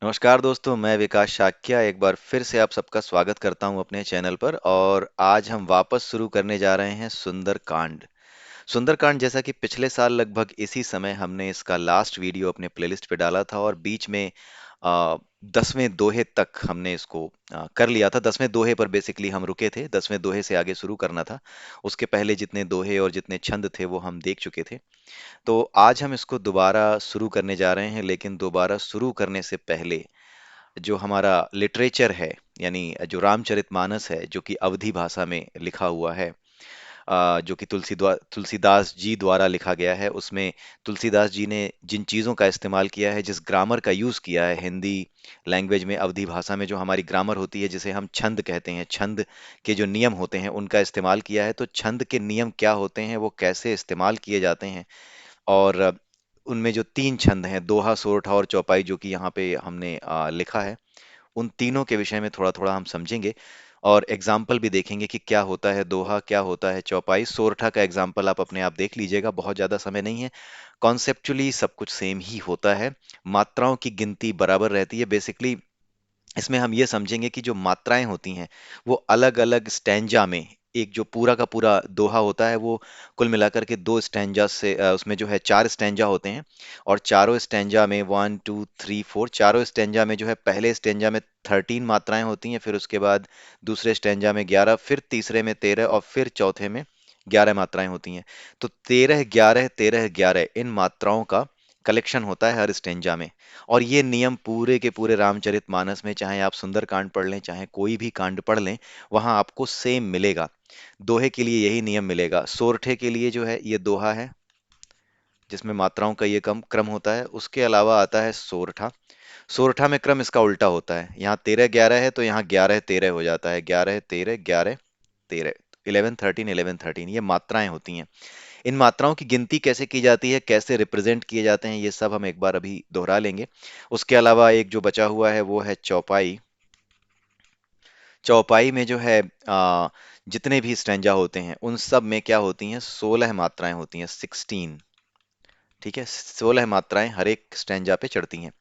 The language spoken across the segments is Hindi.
नमस्कार दोस्तों, मैं विकास शाक्या एक बार फिर से आप सबका स्वागत करता हूं अपने चैनल पर। और आज हम वापस शुरू करने जा रहे हैं सुंदरकांड। सुंदरकांड, जैसा कि पिछले साल लगभग इसी समय हमने इसका लास्ट वीडियो अपने प्लेलिस्ट पे डाला था और बीच में आ, 10वें दोहे तक हमने इसको कर लिया था। 10वें दोहे पर बेसिकली हम रुके थे, 10वें दोहे से आगे शुरू करना था। उसके पहले जितने दोहे और जितने छंद थे वो हम देख चुके थे। तो आज हम इसको दोबारा शुरू करने जा रहे हैं, लेकिन दोबारा शुरू करने से पहले जो हमारा लिटरेचर है, यानी जो रामचरितमानस है, जो कि अवधी भाषा में लिखा हुआ है, जो कि तुलसीदास जी द्वारा लिखा गया है, उसमें तुलसीदास जी ने जिन चीज़ों का इस्तेमाल किया है, जिस ग्रामर का यूज़ किया है हिंदी लैंग्वेज में, अवधी भाषा में जो हमारी ग्रामर होती है, जिसे हम छंद कहते हैं, छंद के जो नियम होते हैं उनका इस्तेमाल किया है। तो छंद के नियम क्या होते हैं, वो कैसे इस्तेमाल किए जाते हैं, और उनमें जो तीन छंद हैं, दोहा, सोरठा और चौपाई, जो कि यहाँ पे हमने लिखा है, उन तीनों के विषय में थोड़ा थोड़ा हम समझेंगे और एग्जाम्पल भी देखेंगे कि क्या होता है दोहा, क्या होता है चौपाई। सोरठा का एग्जाम्पल आप अपने आप देख लीजिएगा, बहुत ज़्यादा समय नहीं है। कॉन्सेप्चुअली सब कुछ सेम ही होता है, मात्राओं की गिनती बराबर रहती है। बेसिकली इसमें हम ये समझेंगे कि जो मात्राएं होती हैं वो अलग अलग स्टैंजा में, एक जो पूरा का पूरा दोहा होता है वो कुल मिलाकर के दो स्टैंजा से, उसमें जो है चार स्टैंजा होते हैं। और चारों स्टैंजा में 1 2 3 4, चारों स्टैंजा में जो है, पहले स्टैंजा में 13 मात्राएं होती हैं, फिर उसके बाद दूसरे स्टैंजा में 11, फिर तीसरे में 13 और फिर चौथे में 11 मात्राएं होती हैं। तो 13 11 13 11 इन मात्राओं का कलेक्शन होता है हर स्टेंजा में। और ये नियम पूरे के पूरे रामचरितमानस में, चाहे आप सुंदरकांड पढ़ लें, चाहे कोई भी कांड पढ़ लें, वहां आपको सेम मिलेगा। दोहे के लिए यही नियम मिलेगा। सोरठे के लिए जो है ये दोहा है, जिसमें मात्राओं का ये कम क्रम होता है। उसके अलावा आता है सोरठा। सोरठा में क्रम इसका उल्टा होता है, यहाँ 13 11 है तो यहाँ 11 13 हो जाता है, 11 13 11 13, 11 13 11 13, ये मात्राएं होती हैं। इन मात्राओं की गिनती कैसे की जाती है, कैसे रिप्रेजेंट किए जाते हैं, ये सब हम एक बार अभी दोहरा लेंगे। उसके अलावा एक जो बचा हुआ है वो है चौपाई। चौपाई में जो है जितने भी स्टैंजा होते हैं उन सब में क्या होती हैं, 16 मात्राएं होती हैं, 16। ठीक है, 16 मात्राएं हर एक स्टैंजा पे चढ़ती हैं।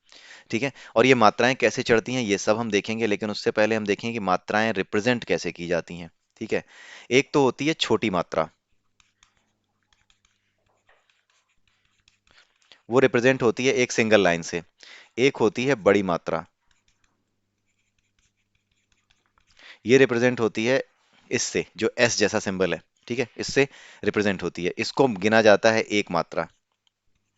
ठीक है, और ये मात्राएं कैसे चढ़ती हैं ये सब हम देखेंगे, लेकिन उससे पहले हम देखेंगे कि मात्राएं रिप्रेजेंट कैसे की जाती हैं। ठीक है, एक तो होती है छोटी मात्रा, वो रिप्रेजेंट होती है एक सिंगल लाइन से। एक होती है बड़ी मात्रा, ये रिप्रेजेंट होती है इससे, जो एस जैसा सिंबल है, ठीक है, इससे रिप्रेजेंट होती है। इसको गिना जाता है एक मात्रा,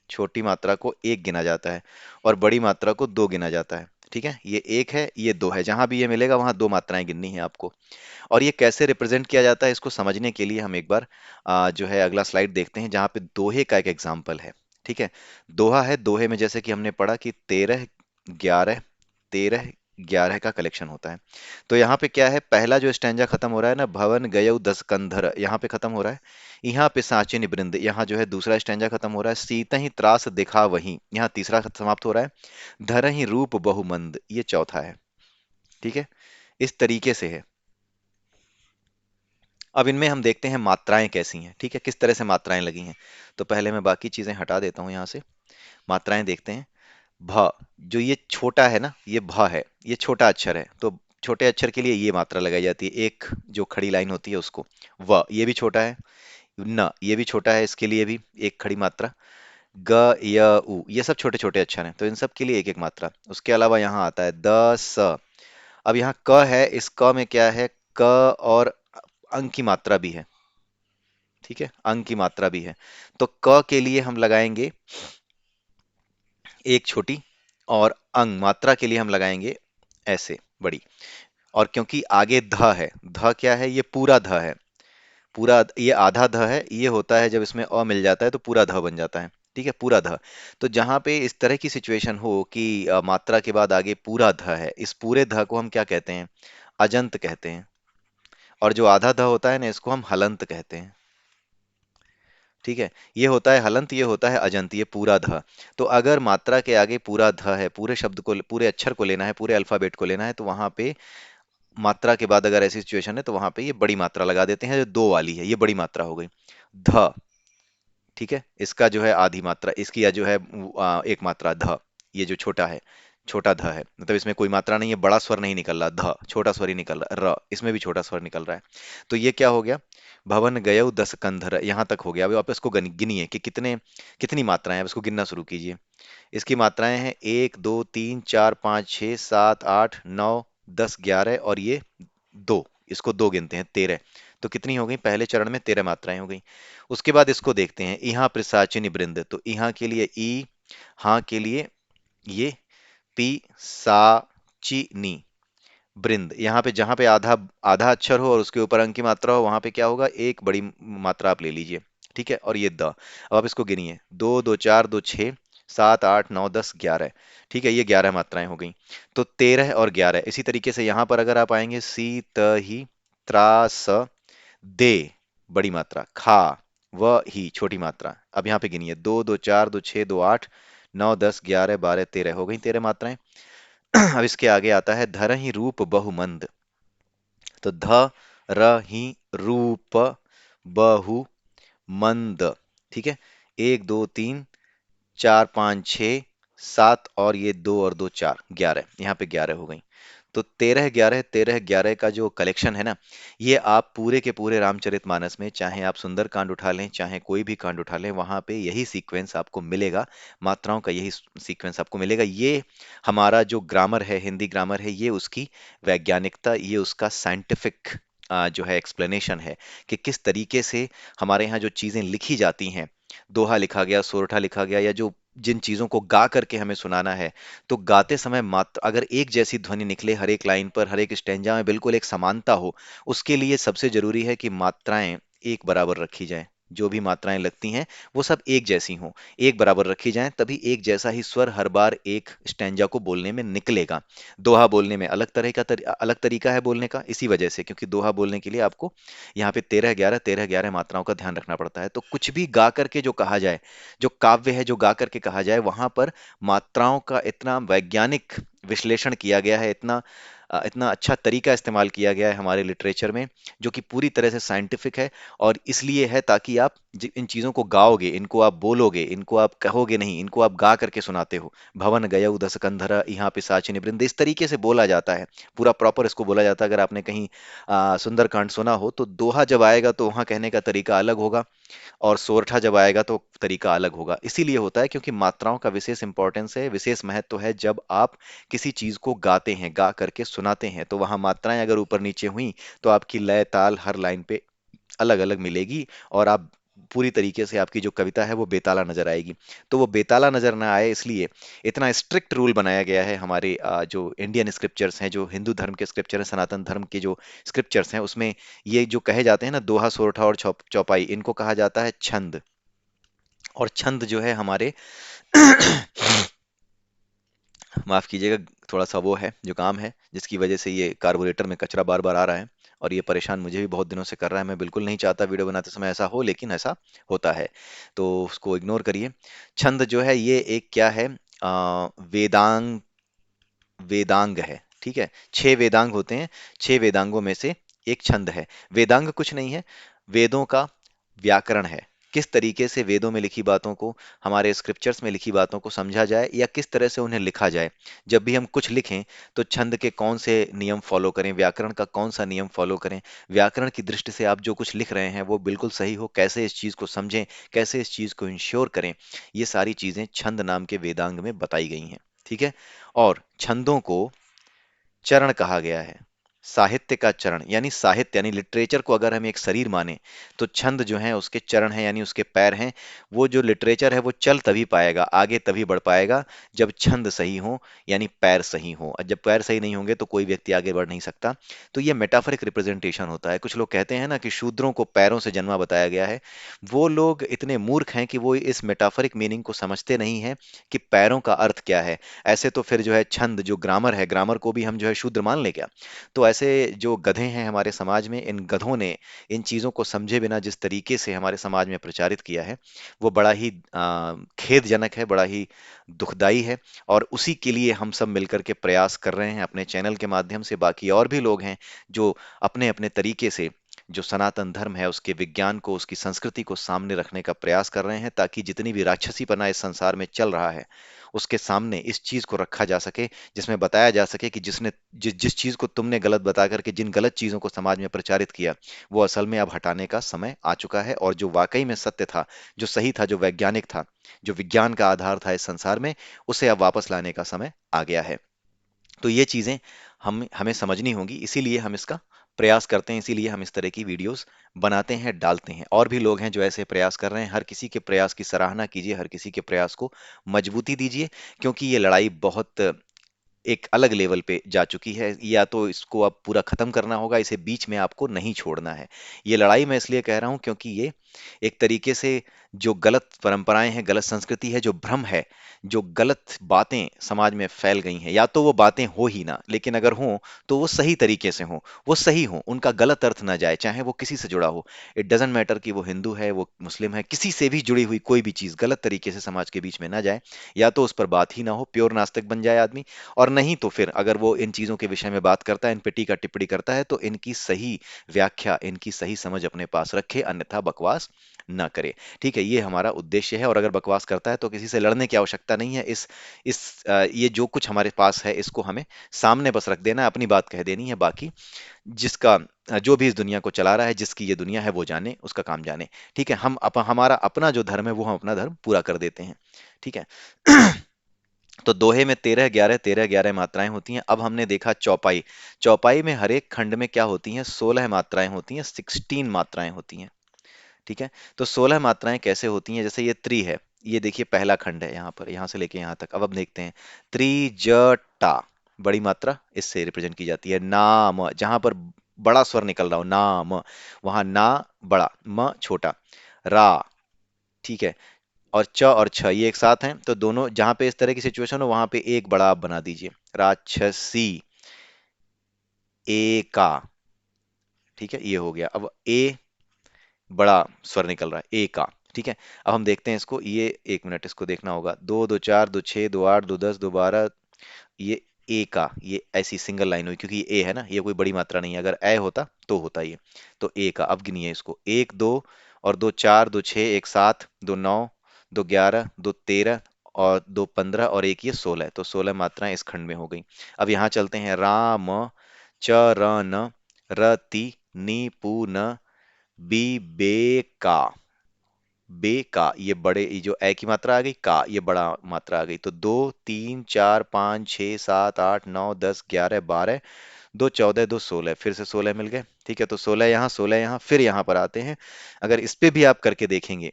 छोटी मात्रा को एक गिना जाता है और बड़ी मात्रा को दो गिना जाता है। ठीक है, ये एक है, ये दो है, जहां भी ये मिलेगा वहां दो मात्राएं गिननी है आपको। और ये कैसे रिप्रेजेंट किया जाता है, इसको समझने के लिए हम एक बार जो है अगला स्लाइड देखते हैं, जहां पे दोहे का एक एग्जाम्पल है। ठीक है, दोहा है, दोहे में जैसे कि हमने पढ़ा कि 13 11 13 11 का कलेक्शन होता है। तो यहाँ पे क्या है, पहला जो स्टैंजा खत्म हो रहा है ना, भवन गयौ दस कंधर, यहाँ पे खत्म हो रहा है। यहाँ पे सांचे निबृंद, यहाँ जो है दूसरा स्टैंजा खत्म हो रहा है। सीत ही त्रास दिखा वहीं, यहाँ तीसरा समाप्त हो रहा है। धर ही रूप बहुमंद, ये चौथा है। ठीक है, इस तरीके से है। अब इनमें हम देखते हैं मात्राएं कैसी हैं, ठीक है, किस तरह से मात्राएं लगी हैं। तो पहले मैं बाकी चीजें हटा देता हूं यहाँ से, मात्राएं देखते हैं। भ, जो ये छोटा है ना, ये भ है, ये छोटा अक्षर है, तो छोटे अक्षर के लिए ये मात्रा लगाई जाती है, एक जो खड़ी लाइन होती है उसको। व, ये भी छोटा है। न, ये भी छोटा है, इसके लिए भी एक खड़ी मात्रा। ग य उ, ये सब छोटे छोटे अक्षर हैं, तो इन सब के लिए एक एक मात्रा। उसके अलावा यहाँ आता है द स। अब यहाँ क है, इस क में क्या है, क और अंक की मात्रा भी है। ठीक है, अंक की मात्रा भी है। तो क के लिए हम लगाएंगे एक छोटी, और अंग मात्रा के लिए हम लगाएंगे ऐसे बड़ी। और क्योंकि आगे ध है, ध क्या है, ये पूरा ध है। पूरा, ये आधा ध है, ये होता है जब इसमें अ मिल जाता है तो पूरा ध बन जाता है। ठीक है, पूरा ध। तो जहां पे इस तरह की सिचुएशन हो कि मात्रा के बाद आगे पूरा ध है, इस पूरे ध को हम क्या कहते हैं, अजंत कहते हैं। और जो आधा ध होता है ना, इसको हम हलंत कहते हैं। ठीक है, ये होता है हलंत, ये होता है अजंत, ये पूरा ध। तो अगर मात्रा के आगे पूरा ध है, पूरे शब्द को, पूरे अक्षर को लेना है, पूरे अल्फाबेट को लेना है, तो वहां पे मात्रा के बाद अगर ऐसी सिचुएशन है तो वहां पे ये बड़ी मात्रा लगा देते हैं, जो दो वाली है, ये बड़ी मात्रा हो गई। ध, ठीक है, इसका जो है आधी मात्रा, इसकी जो है एक मात्रा ध, ये जो छोटा है, छोटा ध है, मतलब इसमें कोई मात्रा नहीं है, बड़ा स्वर नहीं निकल रहा, ध छोटा स्वर ही निकल रहा, र इसमें भी छोटा स्वर निकल रहा है। तो ये क्या हो गया, भवन गयौ दस कंधर, यहाँ तक हो गया। अभी आप इसको गिनिए कि कितने कितनी मात्राएं हैं, अब इसको गिनना शुरू कीजिए। इसकी मात्राएं हैं 1 2 3 4 5 6 7 8 9 10 11 और ये दो, इसको दो गिनते हैं 13। तो कितनी हो गई, पहले चरण में 13 मात्राएं हो गई। उसके बाद इसको देखते हैं, यहाँ प्रसाचिनी वृंद, तो यहाँ के लिए ई, हाँ के लिए ये पी सा ची नी, वृंद। यहाँ पे जहां पे आधा आधा अक्षर हो और उसके ऊपर अंक की मात्रा हो, वहां पे क्या होगा, एक बड़ी मात्रा आप ले लीजिए। ठीक है, और ये द, अब आप इसको गिनिए, 2 2 4 2 6 7 8 9 10 11। ठीक है, ये 11 मात्राएं हो गई। तो 13 और 11 इसी तरीके से यहाँ पर अगर आप आएंगे, सी त ही, त्रा स, दे बड़ी मात्रा, खा व ही छोटी मात्रा। अब यहाँ पे गिनिए, 2 2 4 2 6 2 8 9 10 11 12 13 हो गई 13 मात्राएं। अब इसके आगे आता है धरहि रूप बहुमंद, तो ध र ही रूप बहु मंद। ठीक है, 1 2 3 4 5 6 7 और ये दो और दो चार, 11, यहाँ पे 11 हो गई। तो 13 11 13 11 का जो कलेक्शन है ना, ये आप पूरे के पूरे रामचरितमानस में, चाहे आप सुंदर कांड उठा लें, चाहे कोई भी कांड उठा लें, वहां पे यही सीक्वेंस आपको मिलेगा, मात्राओं का यही सीक्वेंस आपको मिलेगा। ये हमारा जो ग्रामर है, हिंदी ग्रामर है, ये उसकी वैज्ञानिकता, ये उसका साइंटिफिक जो है एक्सप्लेनेशन है कि किस तरीके से हमारे यहाँ जो चीजें लिखी जाती हैं, दोहा लिखा गया, सोरठा लिखा गया, या जो जिन चीजों को गा करके हमें सुनाना है, तो गाते समय मात्र अगर एक जैसी ध्वनि निकले, हर एक लाइन पर, हर एक स्टैंजा में बिल्कुल एक समानता हो, उसके लिए सबसे जरूरी है कि मात्राएं एक बराबर रखी जाएं। जो भी मात्राएं लगती हैं वो सब एक जैसी हों, एक बराबर रखी जाएं, तभी एक जैसा ही स्वर हर बार एक स्टैंजा को बोलने में निकलेगा। दोहा बोलने में अलग तरीका है बोलने का, इसी वजह से, क्योंकि दोहा बोलने के लिए आपको यहाँ पे 13 11 मात्राओं का ध्यान रखना पड़ता है। तो कुछ भी गा करके जो कहा जाए, जो काव्य है जो गा करके कहा जाए, वहां पर मात्राओं का इतना वैज्ञानिक विश्लेषण किया गया है, इतना अच्छा तरीका इस्तेमाल किया गया है हमारे लिटरेचर में, जो कि पूरी तरह से साइंटिफिक है। और इसलिए है ताकि आप इन चीजों को गाओगे, इनको आप बोलोगे, इनको आप कहोगे नहीं, इनको आप गा करके सुनाते हो। भवन गयौ दस कंधर यहाँ पिशाचिनी वृंद, इस तरीके से बोला जाता है, पूरा प्रॉपर इसको बोला जाता है। अगर आपने कहीं सुंदरकांड सुना हो, तो दोहा जब आएगा तो वहां कहने का तरीका अलग होगा, और सोरठा जब आएगा तो तरीका अलग होगा। इसीलिए होता है क्योंकि मात्राओं का विशेष इंपॉर्टेंस है, विशेष महत्व है। जब आप किसी चीज को गाते हैं, गा करके सुनाते हैं, तो वहां मात्राएं अगर ऊपर नीचे हुई, तो आपकी लय ताल हर लाइन पे अलग अलग मिलेगी, और आप पूरी तरीके से आपकी जो कविता है वो बेताला नजर आएगी। तो वो बेताला नजर ना आए, इसलिए इतना स्ट्रिक्ट रूल बनाया गया है हमारे जो इंडियन स्क्रिप्चर्स हैं, जो हिंदू धर्म के स्क्रिप्चर हैं, सनातन धर्म के जो स्क्रिप्चर्स हैं, उसमें ये जो कहे जाते हैं ना, दोहा सोरठा और चौपाई, इनको कहा जाता है छंद। और छंद जो है हमारे माफ कीजिएगा, थोड़ा सा वो है जो काम है, जिसकी वजह से ये कार्बोरेटर में कचरा बार बार आ रहा है, और ये परेशान मुझे भी बहुत दिनों से कर रहा है। मैं बिल्कुल नहीं चाहता वीडियो बनाते समय ऐसा हो, लेकिन ऐसा होता है, तो उसको इग्नोर करिए। छंद जो है ये एक क्या है, वेदांग, वेदांग है। ठीक है, 6 वेदांग होते हैं, 6 वेदांगों में से एक छंद है। वेदांग कुछ नहीं है, वेदों का व्याकरण है। किस तरीके से वेदों में लिखी बातों को, हमारे स्क्रिप्चर्स में लिखी बातों को समझा जाए, या किस तरह से उन्हें लिखा जाए। जब भी हम कुछ लिखें, तो छंद के कौन से नियम फॉलो करें, व्याकरण का कौन सा नियम फॉलो करें, व्याकरण की दृष्टि से आप जो कुछ लिख रहे हैं वो बिल्कुल सही हो, कैसे इस चीज को समझें, कैसे इस चीज को इंश्योर करें, ये सारी चीजें छंद नाम के वेदांग में बताई गई हैं। ठीक है, और छंदों को चरण कहा गया है। साहित्य का चरण, यानी साहित्य यानी लिटरेचर को अगर हम एक शरीर माने, तो छंद जो है उसके चरण हैं, यानी उसके पैर हैं। वो जो लिटरेचर है वो चल तभी पाएगा, आगे तभी बढ़ पाएगा, जब छंद सही हो, यानी पैर सही हो। और जब पैर सही नहीं होंगे तो कोई व्यक्ति आगे बढ़ नहीं सकता। तो ये मेटाफरिक रिप्रेजेंटेशन होता है। कुछ लोग कहते हैं ना कि शूद्रों को पैरों से जन्मा बताया गया है, वो लोग इतने मूर्ख हैं कि वो इस मेटाफरिक मीनिंग को समझते नहीं है कि पैरों का अर्थ क्या है। ऐसे तो फिर जो है छंद, जो ग्रामर है, ग्रामर को भी हम जो है शूद्र मान ले क्या? तो ऐसे जो गधे हैं हमारे समाज में, इन गधों ने इन चीजों को समझे बिना जिस तरीके से हमारे समाज में प्रचारित किया है, वो बड़ा ही खेदजनक है, बड़ा ही दुखदाई है। और उसी के लिए हम सब मिलकर के प्रयास कर रहे हैं अपने चैनल के माध्यम से। बाकी और भी लोग हैं जो अपने अपने तरीके से जो सनातन धर्म है उसके विज्ञान को, उसकी संस्कृति को सामने रखने का प्रयास कर रहे हैं, ताकि जितनी भी राक्षसीपना इस संसार में चल रहा है, उसके सामने इस चीज को रखा जा सके, जिसमें बताया जा सके कि जिस चीज को तुमने गलत बता करके जिन गलत चीजों को समाज में प्रचारित किया, वो असल में अब हटाने का समय आ चुका है, और जो वाकई में सत्य था, जो सही था, जो वैज्ञानिक था, जो विज्ञान का आधार था इस संसार में, उसे अब वापस लाने का समय आ गया है। तो ये चीजें हम हमें समझनी होंगी, इसीलिए हम इसका प्रयास करते हैं, इसीलिए हम इस तरह की वीडियोस बनाते हैं, डालते हैं। और भी लोग हैं जो ऐसे प्रयास कर रहे हैं, हर किसी के प्रयास की सराहना कीजिए, हर किसी के प्रयास को मजबूती दीजिए, क्योंकि ये लड़ाई बहुत एक अलग लेवल पे जा चुकी है। या तो इसको अब पूरा खत्म करना होगा, इसे बीच में आपको नहीं छोड़ना है। ये लड़ाई मैं इसलिए कह रहा हूं क्योंकि ये एक तरीके से जो गलत परंपराएं हैं, गलत संस्कृति है, जो भ्रम है, जो गलत बातें समाज में फैल गई हैं, या तो वो बातें हो ही ना, लेकिन अगर हो तो वो सही तरीके से हो, वो सही हो, उनका गलत अर्थ ना जाए, चाहे वो किसी से जुड़ा हो। इट डजेंट मैटर कि वो हिंदू है, वो मुस्लिम है, किसी से भी जुड़ी हुई कोई भी चीज गलत तरीके से समाज के बीच में ना जाए, या तो उस पर बात ही ना हो, प्योर नास्तिक बन जाए आदमी। और नहीं तो फिर अगर वो इन चीजों के विषय में बात करता है, इन पे टीका टिप्पणी करता है, तो इनकी सही व्याख्या, इनकी सही समझ अपने पास रखे, अन्यथा बकवास ना करे। ठीक है, ये हमारा उद्देश्य है। और अगर बकवास करता है तो किसी से लड़ने की आवश्यकता नहीं है। ये जो कुछ हमारे पास है, इसको हमें सामने बस रख देना है, अपनी बात कह देनी है। बाकी जिसका जो भी इस दुनिया को चला रहा है, जिसकी ये दुनिया है, वो जाने, उसका काम जाने। ठीक है, हमारा अपना जो धर्म है, वो हम अपना धर्म पूरा कर देते हैं। ठीक है। तो दोहे में 13 11 मात्राएं होती हैं। अब हमने देखा चौपाई। चौपाई में हर एक खंड में क्या होती हैं? 16 मात्राएं होती हैं, 16 मात्राएं होती हैं। ठीक है। तो 16 मात्राएं कैसे होती हैं? जैसे ये त्रि है, ये देखिए पहला खंड है, यहाँ पर, यहाँ से लेके यहाँ तक। अब हम देखते हैं त्रिजटा, बड़ी मात्रा इससे रिप्रेजेंट की जाती है। नाम, जहां पर बड़ा स्वर निकल रहा हो, नाम, वहां ना बड़ा, म छोटा। रा, ठीक है। और च और छ ये एक साथ हैं, तो दोनों जहां पे इस तरह की सिचुएशन हो, वहां पे एक बड़ा आप बना दीजिए। राक्षसी, एका, ठीक है, ये हो गया। अब ए बड़ा स्वर निकल रहा है, ए का। ठीक है। अब हम देखते हैं इसको, ये एक मिनट, इसको देखना होगा। दो दो चार, दो छः, दो आठ, दो दस, दो बारह, ये ए का, ये ऐसी सिंगल लाइन हुई, क्योंकि ये ए है ना, ये कोई बड़ी मात्रा नहीं है। अगर ए होता तो होता ये। तो ए का, अब गिनिए इसको, एक दो, और दो चार, दो छः, एक सात, दो नौ, दो 11, दो 13, और दो 15, और एक ये 16। तो 16 मात्राएं इस खंड में हो गई। अब यहाँ चलते हैं। राम, चरण, रति, निपुण, विवेका। बे का, ये बड़े, ये जो ए की मात्रा आ गई, का ये बड़ा मात्रा आ गई। तो दो, तीन, चार, पाँच, छः, सात, आठ, नौ, 10, 11, 12, दो 14, दो 16, फिर से 16 मिल गए। ठीक है। तो 16 यहाँ, 16 यहाँ, फिर यहाँ पर आते हैं। अगर इस पे भी आप करके देखेंगे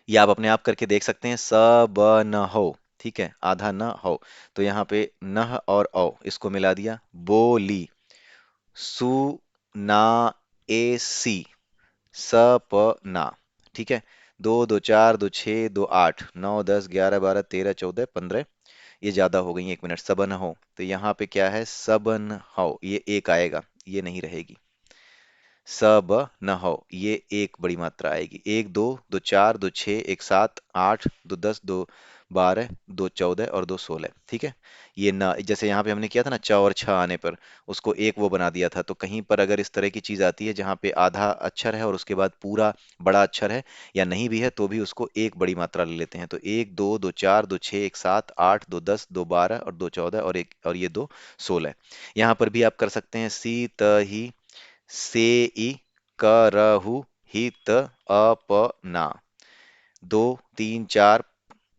या आप अपने आप करके देख सकते हैं। स ब न हो, ठीक है, आधा न हो, तो यहाँ पे नह और औ इसको मिला दिया। बोली, सु ना ए सी, सपना। ठीक है। दो दो चार, दो छः, दो आठ, नौ, 10, 11, 12, 13, 14, 15, ये ज्यादा हो गई। एक मिनट, सबन हो, तो यहाँ पे क्या है? सबन हो, ये एक आएगा, ये नहीं रहेगी। सब न हो, ये एक बड़ी मात्रा आएगी। एक दो, दो चार, दो छः, एक सात, आठ, दो 10, दो 12, दो 14, और दो 16। ठीक है। ये न, जैसे यहाँ पे हमने किया था ना, च और छ आने पर उसको एक वो बना दिया था। तो कहीं पर अगर इस तरह की चीज आती है जहाँ पे आधा अक्षर है और उसके बाद पूरा बड़ा अक्षर है, या नहीं भी है, तो भी उसको एक बड़ी मात्रा ले लेते हैं। तो एक दो, दो चार, दो छः, एक सात, आठ, दो 10, दो 12, और दो 14, और एक, और ये दो 16। यहाँ पर भी आप कर सकते हैं। सी त ही, से ई, करहु, हित, अपना। दो, तीन, चार,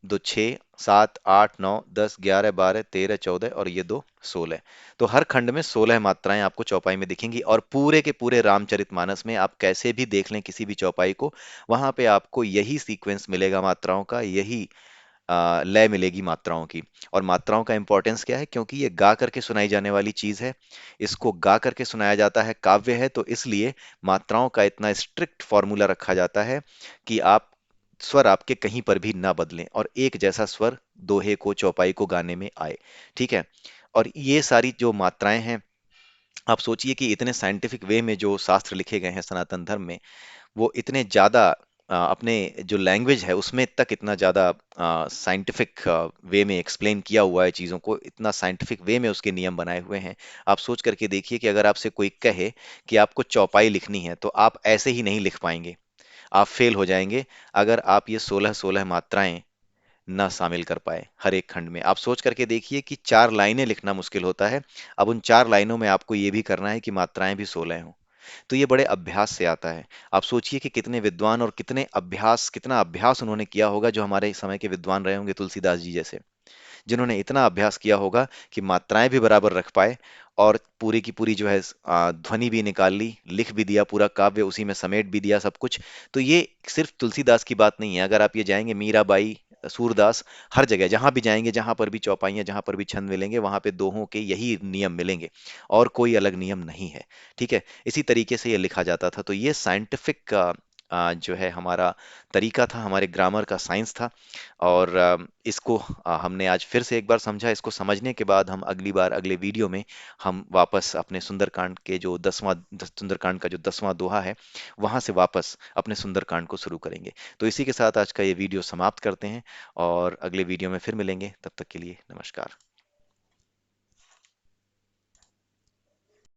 दो छः, सात, आठ, नौ, 10, 11, 12, 13, 14, और ये दो 16। तो हर खंड में 16 मात्राएं आपको चौपाई में दिखेंगी। और पूरे के पूरे रामचरितमानस में आप कैसे भी देख लें किसी भी चौपाई को, वहां पे आपको यही सीक्वेंस मिलेगा मात्राओं का, यही लय मिलेगी मात्राओं की। और मात्राओं का इंपॉर्टेंस क्या है? क्योंकि ये गा करके सुनाई जाने वाली चीज है, इसको गा करके सुनाया जाता है, काव्य है, तो इसलिए मात्राओं का इतना स्ट्रिक्ट फॉर्मूला रखा जाता है कि आप स्वर आपके कहीं पर भी ना बदलें, और एक जैसा स्वर दोहे को, चौपाई को गाने में आए। ठीक है। और ये सारी जो मात्राएं हैं, आप सोचिए कि इतने साइंटिफिक वे में जो शास्त्र लिखे गए हैं सनातन धर्म में, वो इतने ज्यादा अपने जो लैंग्वेज है उसमें तक इतना ज्यादा साइंटिफिक वे में एक्सप्लेन किया हुआ है चीजों को, इतना साइंटिफिक वे में उसके नियम बनाए हुए हैं। आप सोच करके देखिए कि अगर आपसे कोई कहे कि आपको चौपाई लिखनी है, तो आप ऐसे ही नहीं लिख पाएंगे, आप फेल हो जाएंगे। अगर आप ये 16 16 मात्राएं ना शामिल कर पाए हर एक खंड में। आप सोच करके देखिए कि 4 लाइनें लिखना मुश्किल होता है, अब उन 4 लाइनों में आपको ये भी करना है कि मात्राएं भी 16 हों। तो ये बड़े अभ्यास से आता है। आप सोचिए कि कितने विद्वान और कितना अभ्यास उन्होंने किया होगा, जो हमारे समय के विद्वान रहे होंगे, तुलसीदास जी जैसे, जिन्होंने इतना अभ्यास किया होगा कि मात्राएं भी बराबर रख पाए और पूरी की पूरी जो है ध्वनि भी निकाल ली, लिख भी दिया, पूरा काव्य उसी में समेट भी दिया सब कुछ। तो ये सिर्फ तुलसीदास की बात नहीं है, अगर आप ये जाएंगे मीराबाई, सूरदास, हर जगह जहां भी जाएंगे, जहां पर भी चौपाइयां, जहां पर भी छंद मिलेंगे, वहां पे दोहों के यही नियम मिलेंगे और कोई अलग नियम नहीं है। ठीक है, इसी तरीके से ये लिखा जाता था। तो ये साइंटिफिक जो है हमारा तरीका था, हमारे ग्रामर का साइंस था। और इसको हमने आज फिर से एक बार समझा। इसको समझने के बाद हम अगली बार अगले वीडियो में हम वापस अपने सुंदरकांड के जो सुंदरकांड का जो 10वां दोहा है, वहां से वापस अपने सुंदरकांड को शुरू करेंगे। तो इसी के साथ आज का ये वीडियो समाप्त करते हैं और अगले वीडियो में फिर मिलेंगे। तब तक के लिए नमस्कार।